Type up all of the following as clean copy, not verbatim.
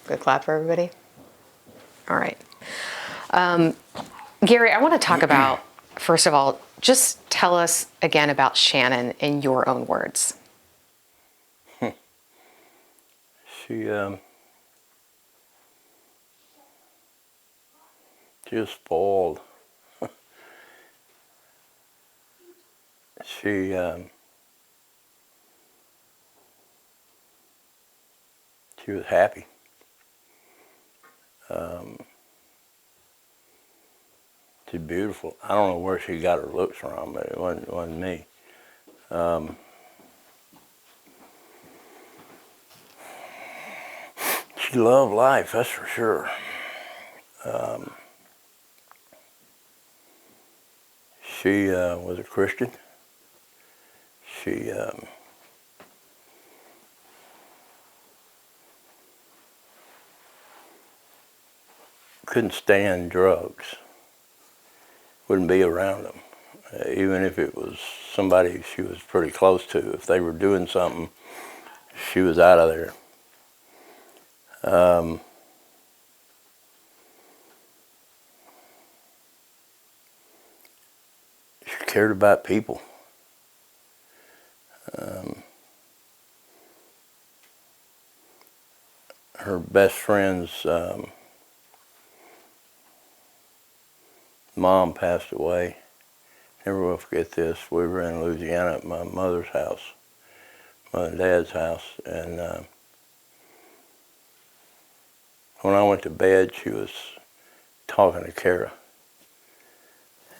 Good clap for everybody. All right. Gary, I want to talk about, first of all, just tell us again about Shannon in your own words. She was spoiled. She was happy. She's beautiful. I don't know where she got her looks from, but it wasn't me. She loved life, that's for sure. She was a Christian. She couldn't stand drugs. Wouldn't be around them. Even if it was somebody she was pretty close to. If they were doing something, she was out of there. She cared about people. Her best friend's mom passed away. Never will forget this. We were in Louisiana at my mother's house, mother and dad's house, and when I went to bed, she was talking to Kara.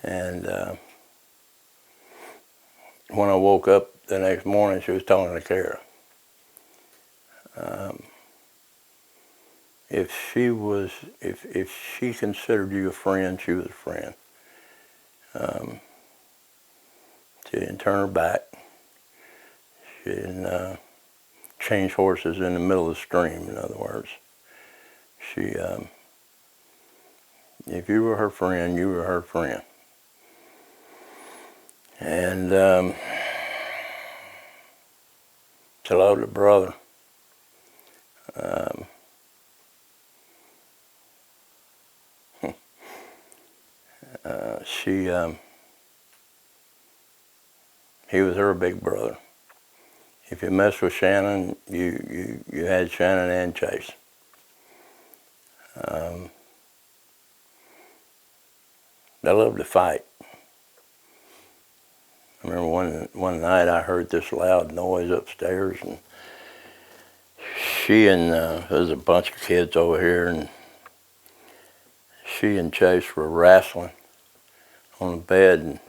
And when I woke up the next morning, she was talking to Kara. If she considered you a friend, she was a friend. She didn't turn her back. She didn't change horses in the middle of the stream, in other words. She, if you were her friend, you were her friend. And she loved her brother. He was her big brother. If you messed with Shannon, you had Shannon and Chase. They loved to fight. I remember one night I heard this loud noise upstairs, and she and there's a bunch of kids over here, and she and Chase were wrestling on the bed, and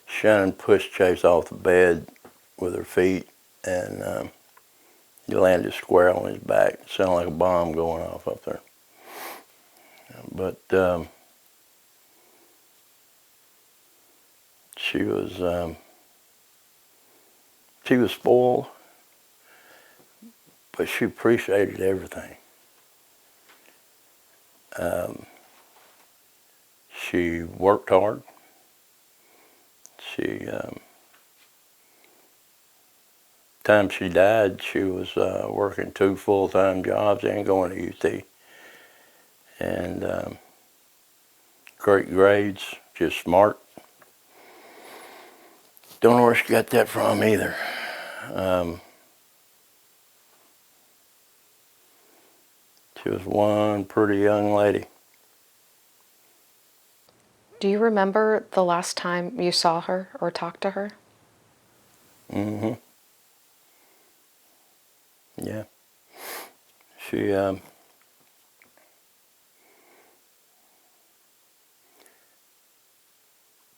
Shannon pushed Chase off the bed with her feet, and he landed square on his back. It sounded like a bomb going off up there. But she was spoiled, but she appreciated everything. She worked hard. Time she died, she was working 2 full-time jobs and going to UT. And great grades, just smart. Don't know where she got that from either. She was one pretty young lady. Do you remember the last time you saw her or talked to her? Mm-hmm. Yeah. She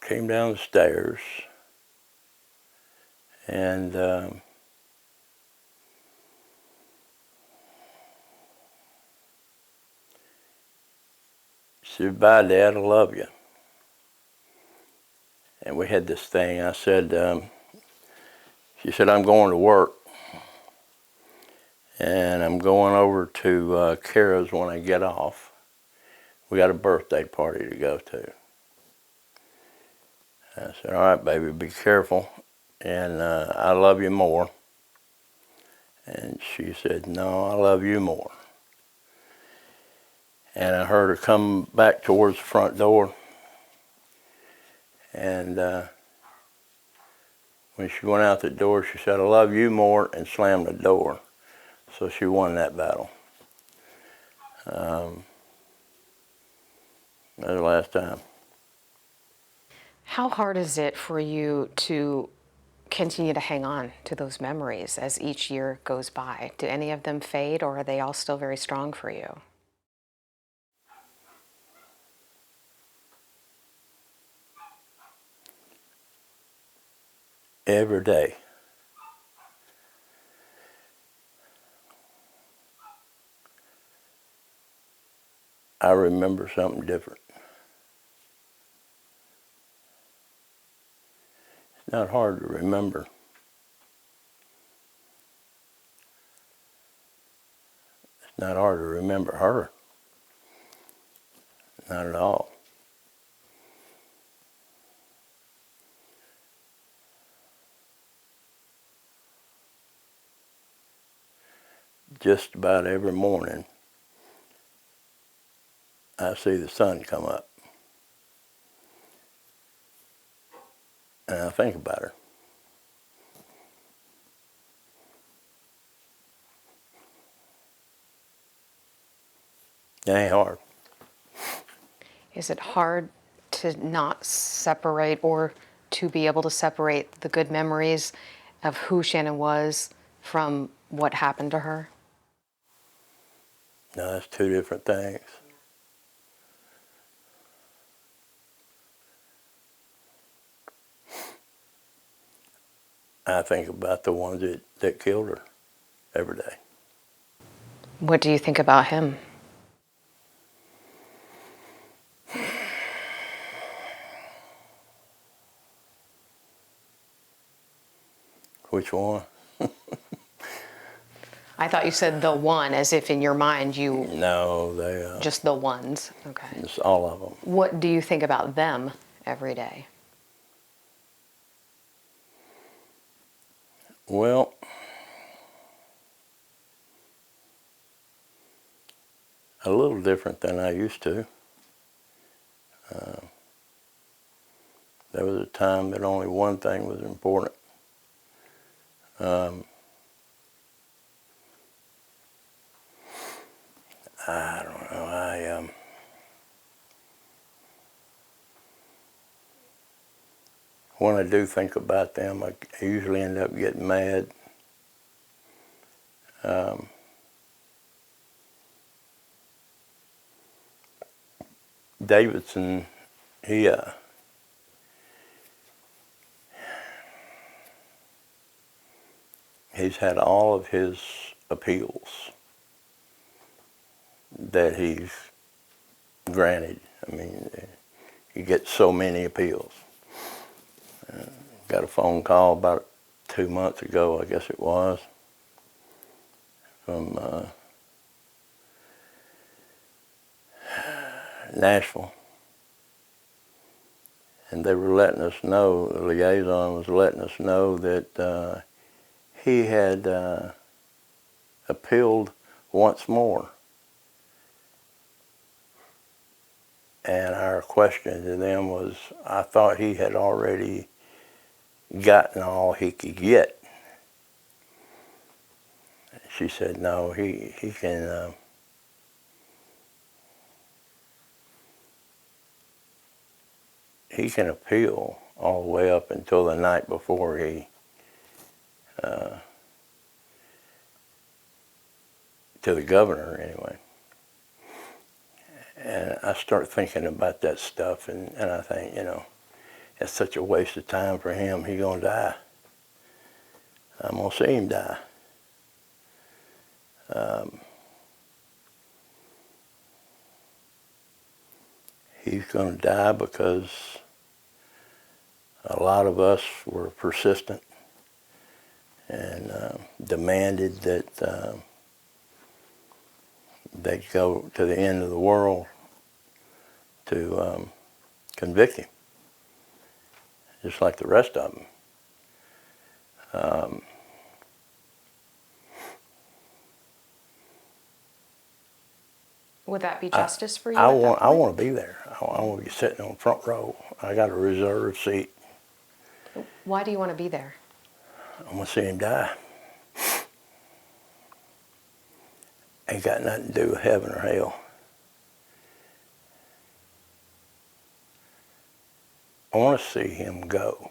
came down the stairs, and she said, "Bye, Dad, I love you." And we had this thing. I said, she said, "I'm going to work, and I'm going over to Kara's when I get off. We got a birthday party to go to." I said, "All right, baby, be careful, and I love you more." And she said, "No, I love you more." and I heard her come back towards the front door. And when she went out the door, she said, "I love you more," and slammed the door. So she won that battle. That was the last time. How hard is it for you to continue to hang on to those memories as each year goes by? Do any of them fade, or are they all still very strong for you? Every day. I remember something different. It's not hard to remember. It's not hard to remember her. Not at all. Just about every morning, I see the sun come up. And I think about her. It ain't hard. Is it hard to not separate, or to be able to separate the good memories of who Shannon was from what happened to her? No, that's two different things. I think about the ones that killed her every day. What do you think about him? Which one? I thought you said the one, as if in your mind you No, they, just the ones. Okay. it's all of them. What do you think about them every day? Well, a little different than I used to. There was a time that only one thing was important. I don't know. When I do think about them, I usually end up getting mad. Davidson, he he's had all of his appeals that he's granted. I mean, you get so many appeals. Got a phone call about 2 months ago, I guess it was, from Nashville. And they were letting us know, the liaison was letting us know that he had appealed once more. And our question to them was, I thought he had already gotten all he could get. She said, no, he can, he can appeal all the way up until the night before he, to the governor anyway. And I start thinking about that stuff, and I think, you know, it's such a waste of time for him. He's gonna die. I'm gonna see him die. He's gonna die because a lot of us were persistent and demanded that they go to the end of the world to convict him, just like the rest of them. Would that be justice for you I at that want, I point? want to be there. I want to be sitting on the front row. I got a reserved seat. Why do you want to be there? I want to see him die. Ain't got nothing to do with heaven or hell. I want to see him go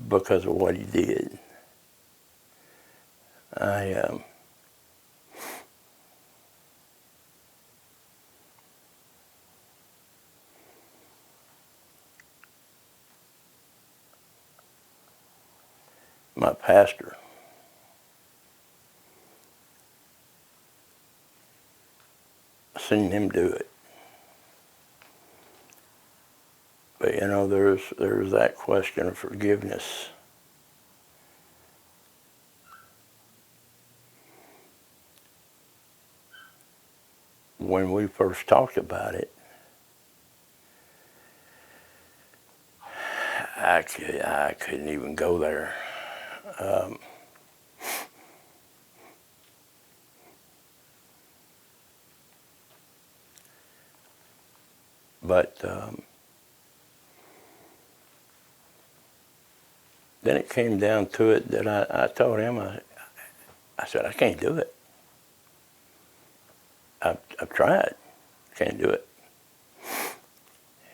because of what he did. My pastor, I seen him do it. But you know, there's that question of forgiveness. When we first talked about it, I couldn't even go there. But then it came down to it that I told him, I said, I can't do it. I've tried. Can't do it.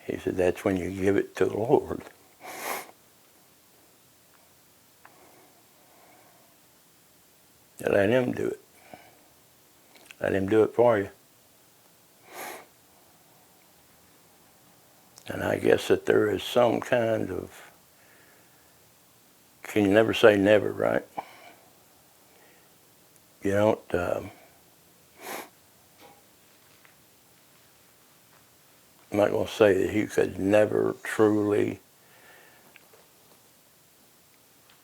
He said, that's when you give it to the Lord. Let him do it. Let him do it for you. And I guess that there is some kind of, can you never say never, right? You don't, I'm not going to say that he could never truly,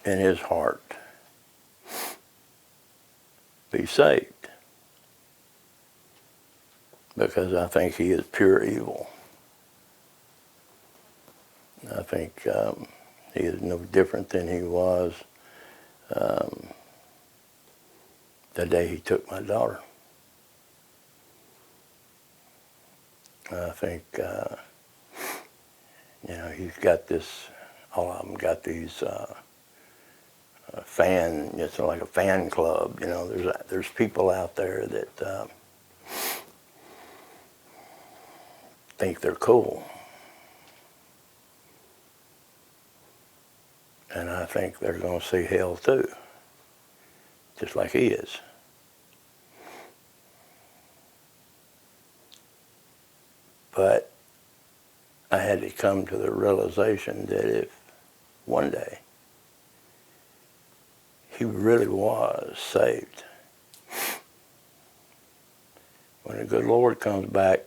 in his heart, be saved. Because I think he is pure evil. I think he is no different than he was the day he took my daughter. I think, you know, he's got this, all of them got these fan, it's like a fan club, you know, there's people out there that think they're cool. And I think they're going to see hell too, just like he is. But I had to come to the realization that if one day he really was saved, when the good Lord comes back,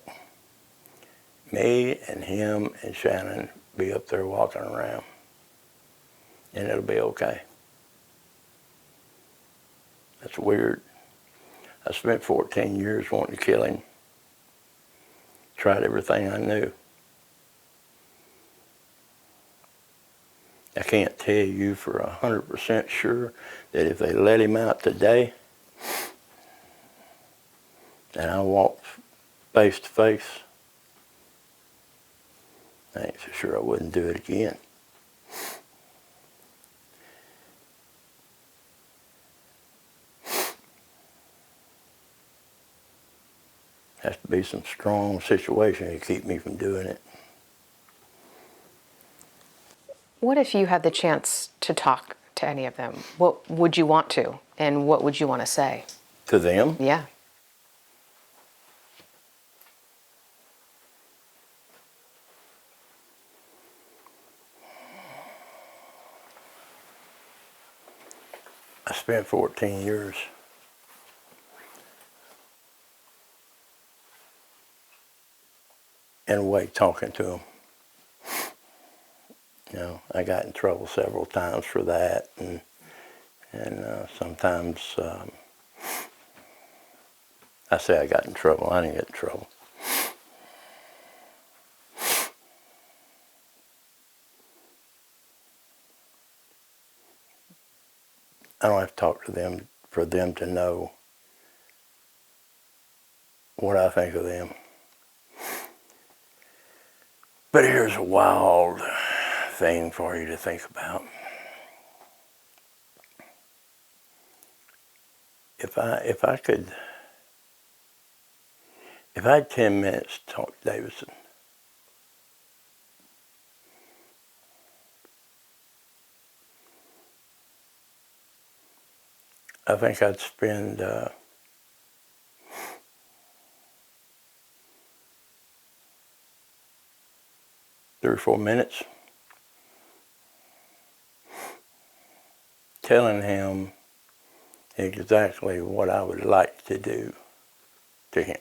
me and him and Shannon be up there walking around, and it'll be okay. That's weird. I spent 14 years wanting to kill him. Tried everything I knew. I can't tell you for 100% sure that if they let him out today and I walked face to face, I ain't so sure I wouldn't do it again. Has to be some strong situation to keep me from doing it. What if you had the chance to talk to any of them? What would you want to? And what would you want to say? To them, Yeah. I spent 14 years in a way talking to them. You know, I got in trouble several times for that, and sometimes I say I got in trouble. I didn't get in trouble. I don't have to talk to them for them to know what I think of them. But here's a wild thing for you to think about. If I had 10 minutes to talk to Davidson, I think I'd spend 3 or 4 minutes telling him exactly what I would like to do to him.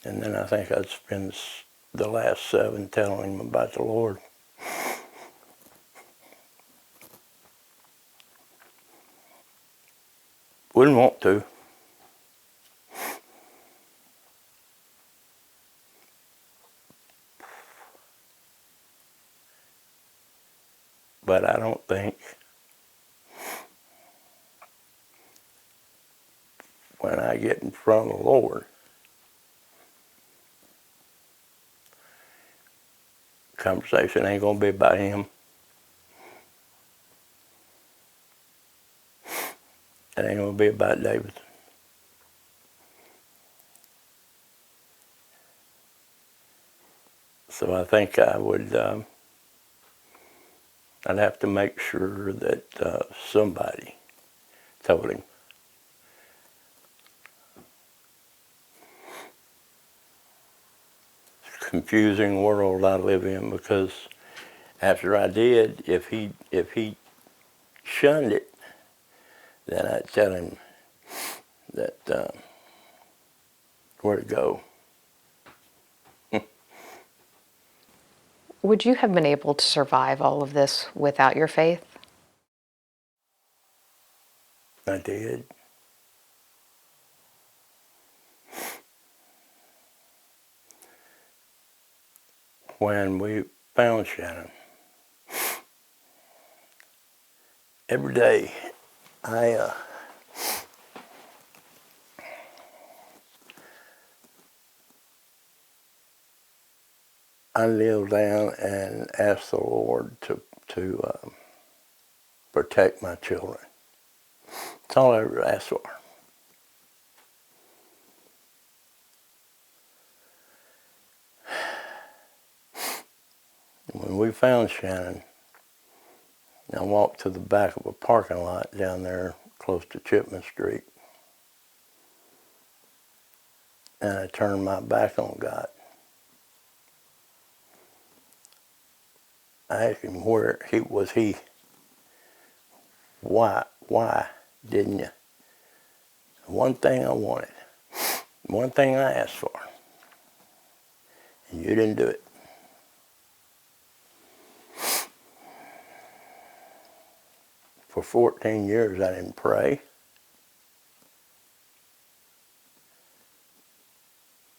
And then I think I'd spend the last 7 telling him about the Lord. Wouldn't want to. But I don't think when I get in front of the Lord, conversation ain't going to be about him. It ain't going to be about David. So I think I would, I'd have to make sure that somebody told him. It's a confusing world I live in, because after I did, if he shunned it, then I'd tell him that where to go. Would you have been able to survive all of this without your faith? I did. When we found Shannon, every day I kneel down and ask the Lord to protect my children. That's all I ever asked for. When we found Shannon, I walked to the back of a parking lot down there close to Chipman Street, and I turned my back on God. I asked him where he was. Why didn't you? One thing I wanted, one thing I asked for, and you didn't do it. For 14 years I didn't pray.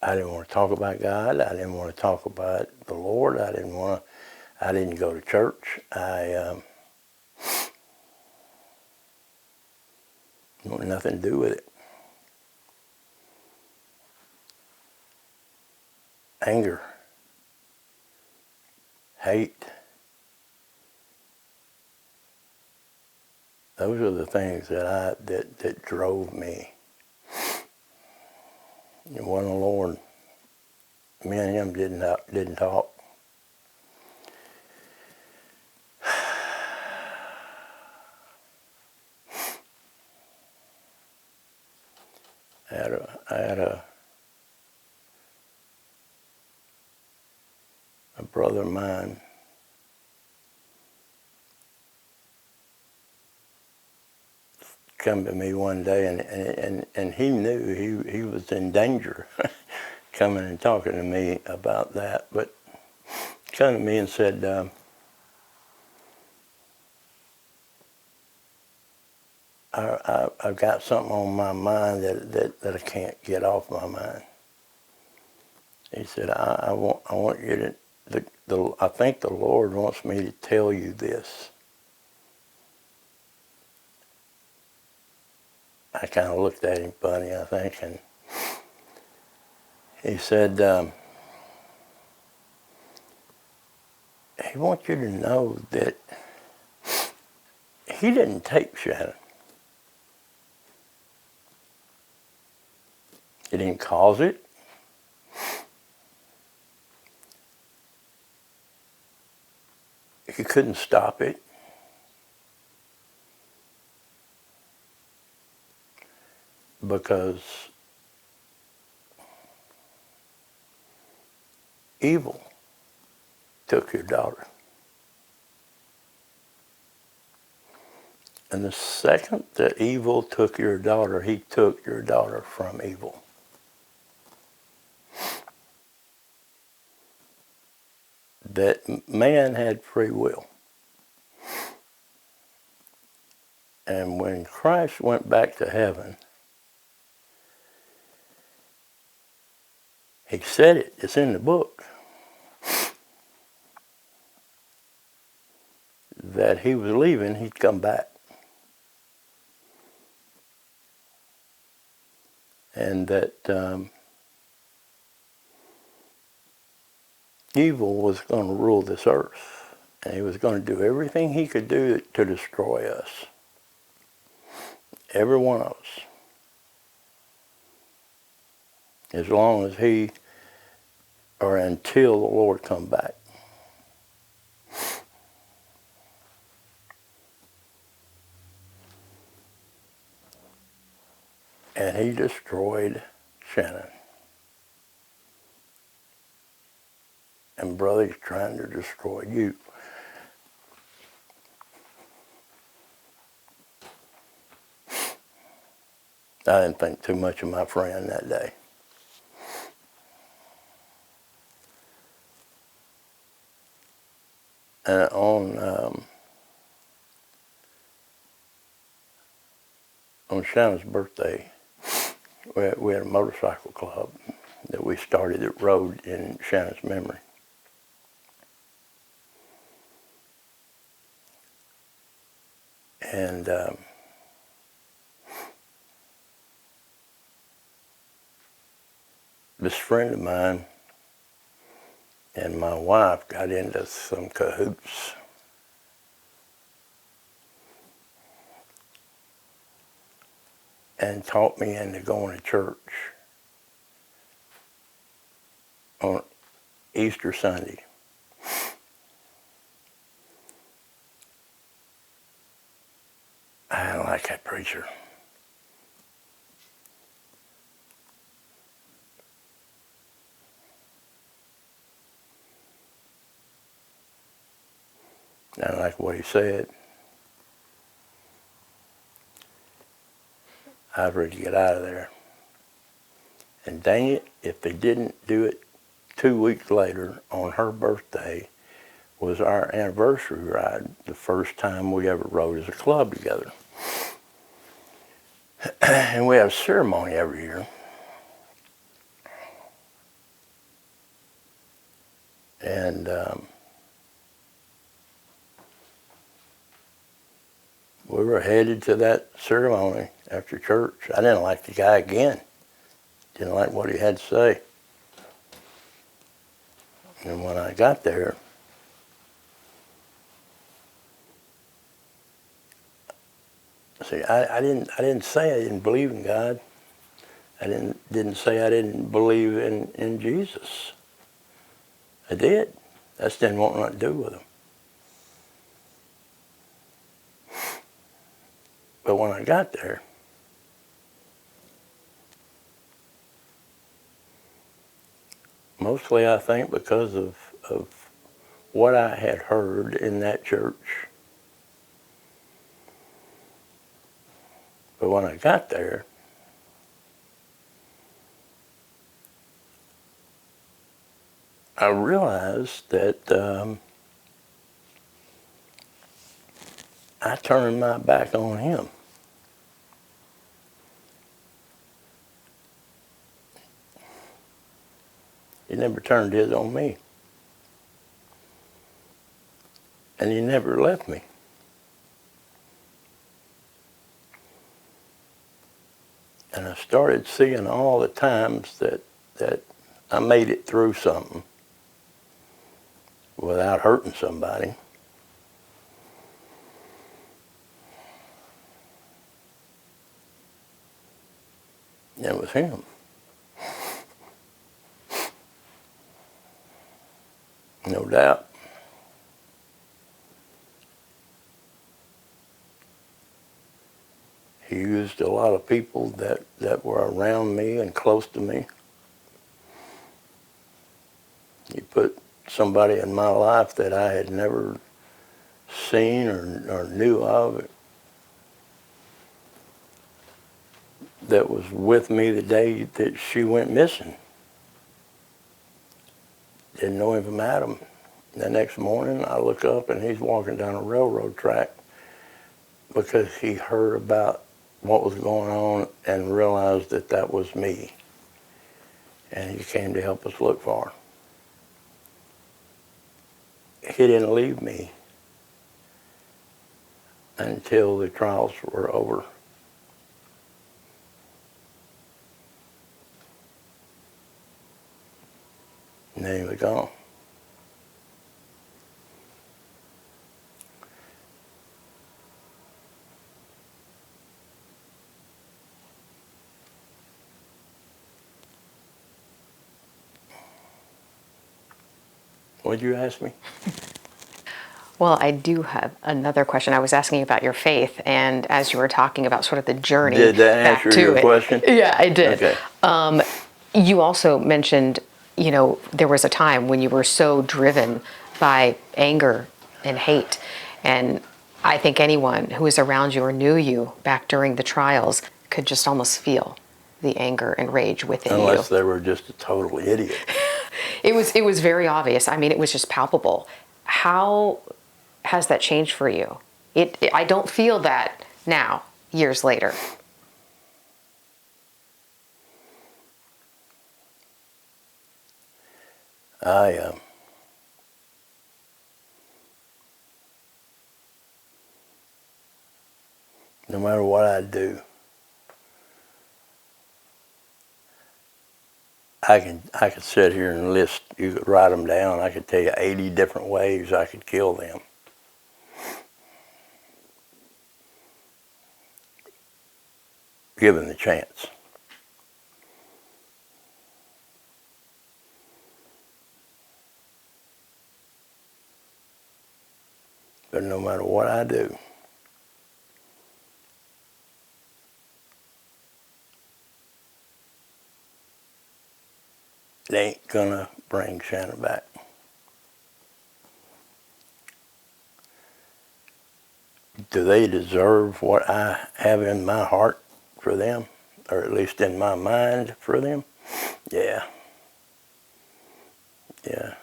I didn't want to talk about God. I didn't want to talk about the Lord. I didn't go to church. I wanted nothing to do with it. Anger, hate, those are the things that drove me. It wasn't the Lord. Me and him didn't talk. I had a brother of mine come to me one day, and he knew he was in danger coming and talking to me about that, but come to me and said, I've got something on my mind that I can't get off my mind. He said, I want you to, I think the Lord wants me to tell you this. I kind of looked at him funny, I think, and he said, he wants you to know that he didn't take Shannon. He didn't cause it. He couldn't stop it. Because evil took your daughter. And the second that evil took your daughter, he took your daughter from evil. That man had free will. And when Christ went back to heaven, he said it, it's in the book, that he was leaving, he'd come back. And that evil was going to rule this earth. And he was going to do everything he could do to destroy us. Every one of us. As long as he, or until the Lord come back. And he destroyed Shannon. And brother, he's trying to destroy you. I didn't think too much of my friend that day. And on Shannon's birthday, we had a motorcycle club that we started that rode in Shannon's memory. And this friend of mine and my wife got into some cahoots. And talked me into going to church on Easter Sunday. I don't like that preacher. I don't like what he said. I was ready to get out of there. And dang it, if they didn't do it 2 weeks later on her birthday was our anniversary ride, the first time we ever rode as a club together. And we have a ceremony every year. And we were headed to that ceremony after church. I didn't like the guy again. Didn't like what he had to say. And when I got there, see, I didn't say I didn't believe in God. I didn't say I didn't believe in Jesus. I did. I just didn't want nothing to do with him. But when I got there, mostly I think because of what I had heard in that church. But when I got there, I realized that I turned my back on him. He never turned his on me. And he never left me. And I started seeing all the times that I made it through something without hurting somebody. It was him. No doubt. He used a lot of people that were around me and close to me. He put somebody in my life that I had never seen or knew of, that was with me the day that she went missing. Didn't know him from Adam. The next morning, I look up and he's walking down a railroad track because he heard about what was going on and realized that that was me. And he came to help us look for her. He didn't leave me until the trials were over. And then he was gone. What'd you ask me? Well, I do have another question. I was asking about your faith, and as you were talking about sort of the journey Did that back answer to your it. question? Yeah, I did. Okay. You also mentioned, there was a time when you were so driven by anger and hate, and I think anyone who was around you or knew you back during the trials could just almost feel the anger and rage within you. Unless they were just a total idiot. It was very obvious. I mean, it was just palpable. How has that changed for you? I don't feel that now, years later. I no matter what I do, I could sit here and list. You could write them down. I could tell you 80 different ways I could kill them. Given the chance. But no matter what I do, it ain't gonna bring Shannon back. Do they deserve what I have in my heart for them? Or at least in my mind for them? Yeah. Yeah.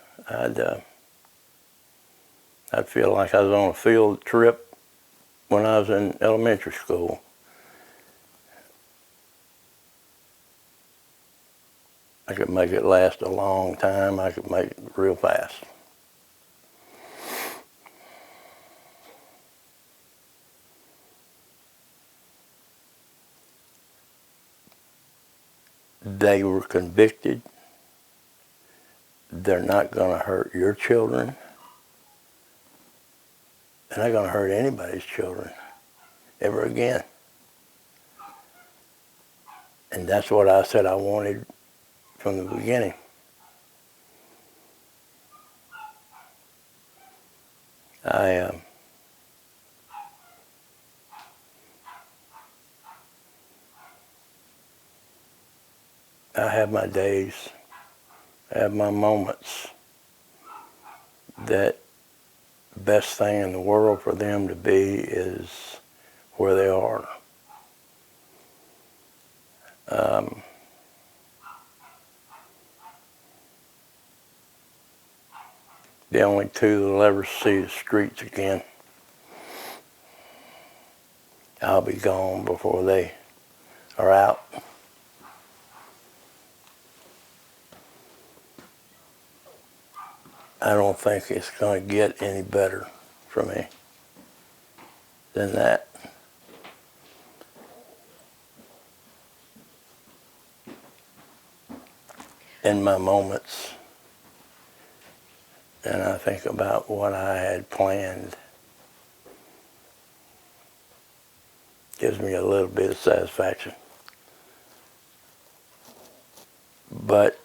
I'd feel like I was on a field trip when I was in elementary school. I could make it last a long time. I could make it real fast. They were convicted. They're not going to hurt your children. They're not going to hurt anybody's children ever again. And that's what I said I wanted from the beginning. I have my days, I have my moments that the best thing in the world for them to be is where they are. The only two that'll ever see the streets again. I'll be gone before they are out. I don't think it's going to get any better for me than that. in my moments and I think about what I had planned, gives me a little bit of satisfaction. But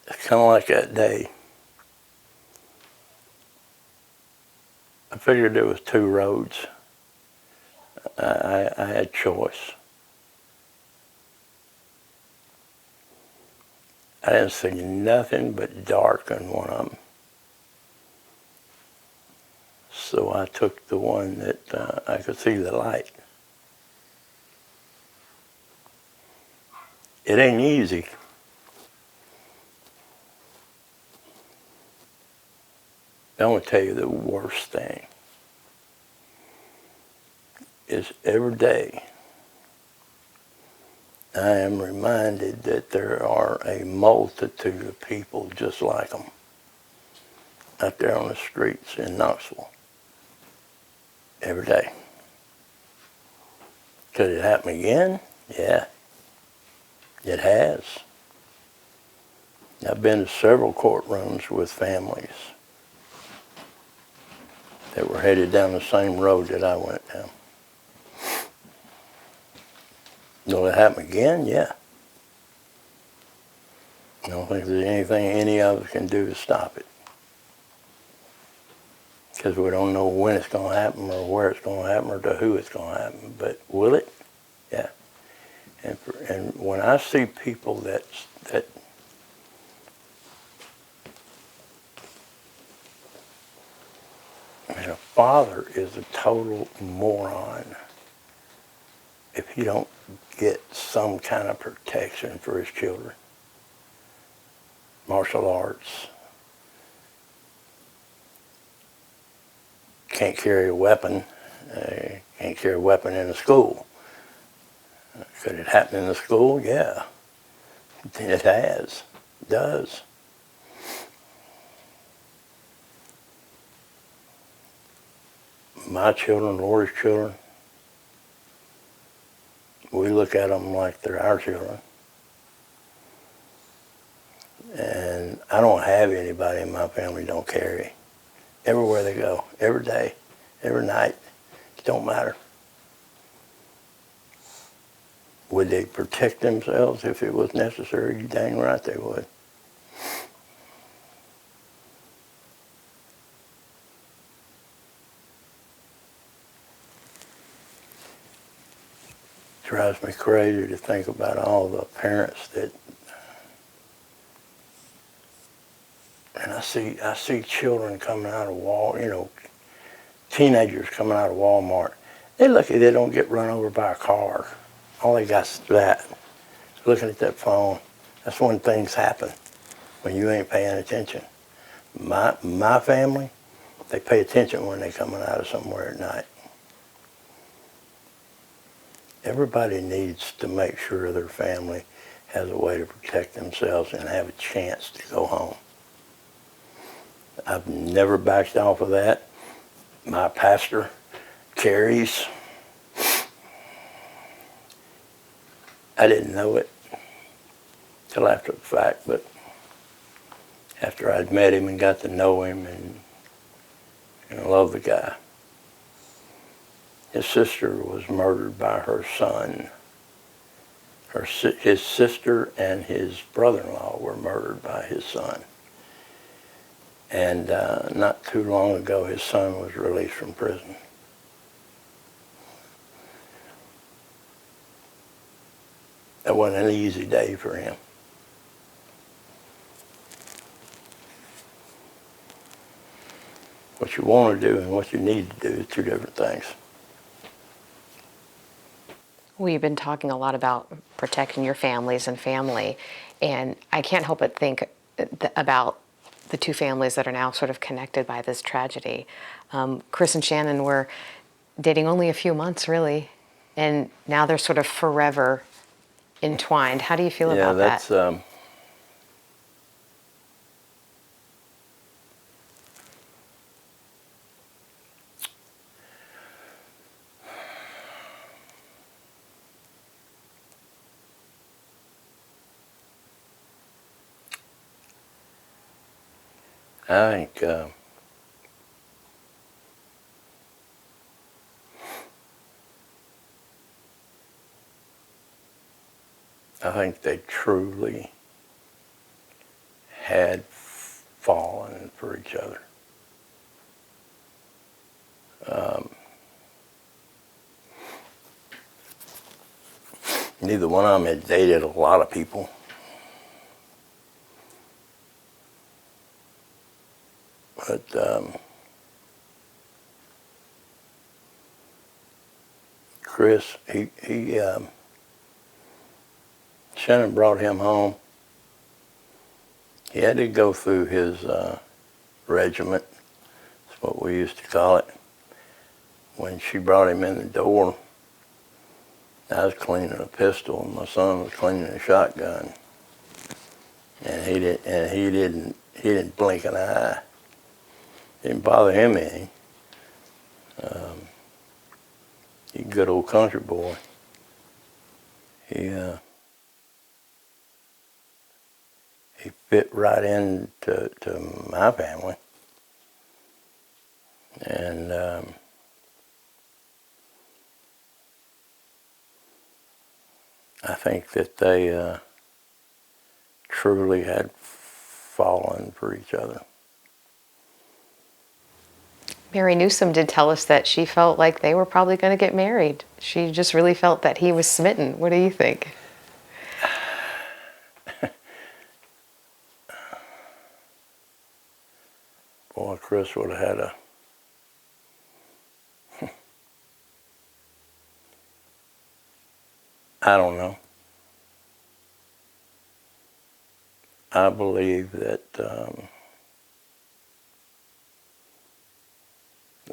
it's kind of like that day. I figured there was two roads. I had choice. I didn't see nothing but dark in one of them. So I took the one that I could see the light. It ain't easy. I'm going to tell you the worst thing is every day I am reminded that there are a multitude of people just like them out there on the streets in Knoxville every day. Could it happen again? Yeah, it has. I've been to several courtrooms with families that were headed down the same road that I went down. Will it happen again? Yeah. I don't think there's anything any of us can do to stop it. Because we don't know when it's going to happen or where it's going to happen or to who it's going to happen. But will it? Yeah. And when I see people that a father is a total moron if he don't get some kind of protection for his children. Martial arts. Can't carry a weapon. Can't carry a weapon in the school. Could it happen in the school? Yeah. It has. It does. My children, Lori's children, we look at them like they're our children. And I don't have anybody in my family don't carry. Everywhere they go, every day, every night, it don't matter. Would they protect themselves if it was necessary? You dang right they would. It drives me crazy to think about all the parents that, and I see children coming out of teenagers coming out of Walmart. They're lucky they don't get run over by a car. All they got is that. Looking at that phone. That's when things happen, when you ain't paying attention. My family, they pay attention when they're coming out of somewhere at night. Everybody needs to make sure their family has a way to protect themselves and have a chance to go home. I've never backed off of that. My pastor carries. I didn't know it till after the fact, but after I'd met him and got to know him and love the guy. His sister was murdered by her son. His sister and his brother-in-law were murdered by his son. And not too long ago, his son was released from prison. That wasn't an easy day for him. What you want to do and what you need to do is two different things. We've been talking a lot about protecting your families and family, and I can't help but think about the two families that are now sort of connected by this tragedy. Chris and Shannon were dating only a few months, really, and now they're sort of forever entwined. How do you feel about that? Yeah, I think they truly had fallen for each other. Neither one of them had dated a lot of people. But Chris, Shannon brought him home. He had to go through his regiment, that's what we used to call it. When she brought him in the door, I was cleaning a pistol and my son was cleaning a shotgun. And he didn't blink an eye. Didn't bother him any. He's a good old country boy. He fit right into my family. And I think that they truly had fallen for each other. Mary Newsom did tell us that she felt like they were probably going to get married. She just really felt that he was smitten. What do you think? Boy, Chris would have had a I don't know. I believe that there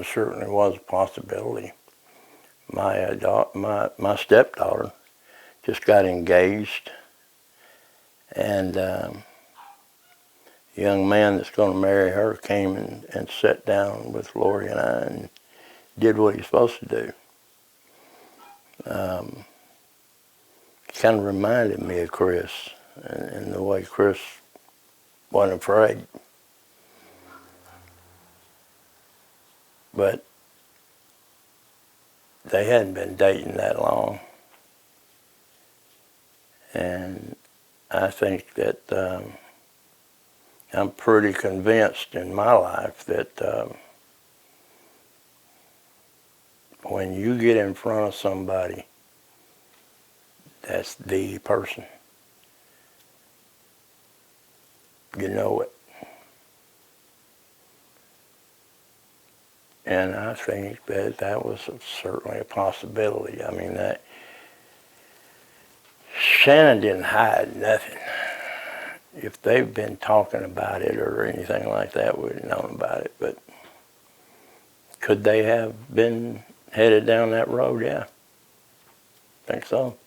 certainly was a possibility. My stepdaughter just got engaged, and the young man that's going to marry her came and sat down with Lori and I and did what he's supposed to do. Kind of reminded me of Chris and the way Chris wasn't afraid. But they hadn't been dating that long. And I think that I'm pretty convinced in my life that when you get in front of somebody, that's the person. You know it. And I think that was certainly a possibility. I mean, that Shannon didn't hide nothing. If they've been talking about it or anything like that, we'd have known about it. But could they have been headed down that road? Yeah, I think so.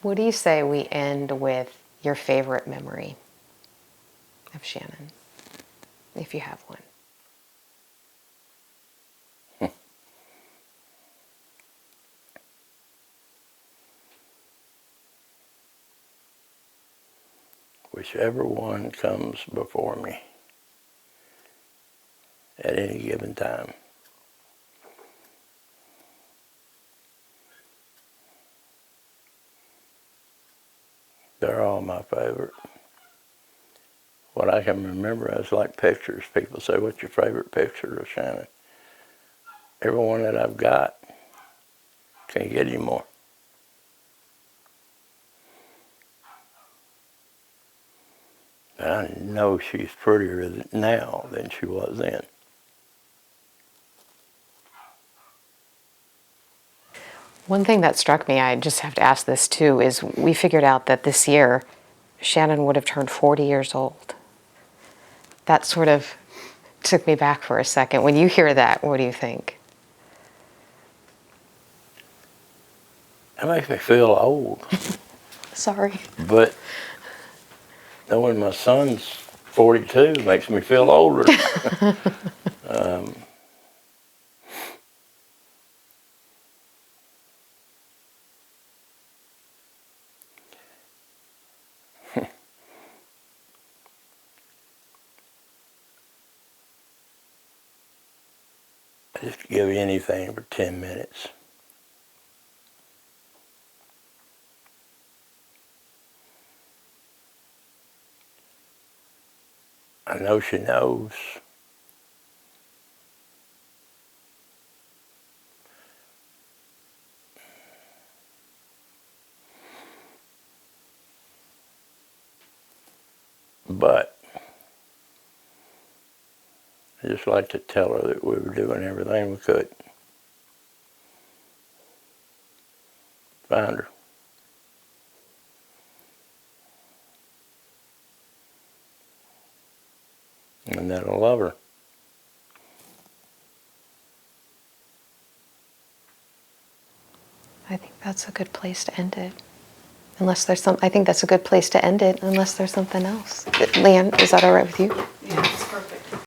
What do you say we end with your favorite memory of Shannon, if you have one? Whichever one comes before me at any given time. They're all my favorite. What I can remember is like pictures. People say, what's your favorite picture of Shannon? Every one that I've got, can't get any more. But I know she's prettier now than she was then. One thing that struck me, I just have to ask this too, is we figured out that this year Shannon would have turned 40 years old. That sort of took me back for a second. When you hear that, what do you think? That makes me feel old. Sorry. But knowing my son's 42 makes me feel older. Just give you anything for 10 minutes. I know she knows. But I just like to tell her that we were doing everything we could. Find her. And that I love her. I think that's a good place to end it. Unless there's some, I think that's a good place to end it, unless there's something else. Leanne, is that all right with you?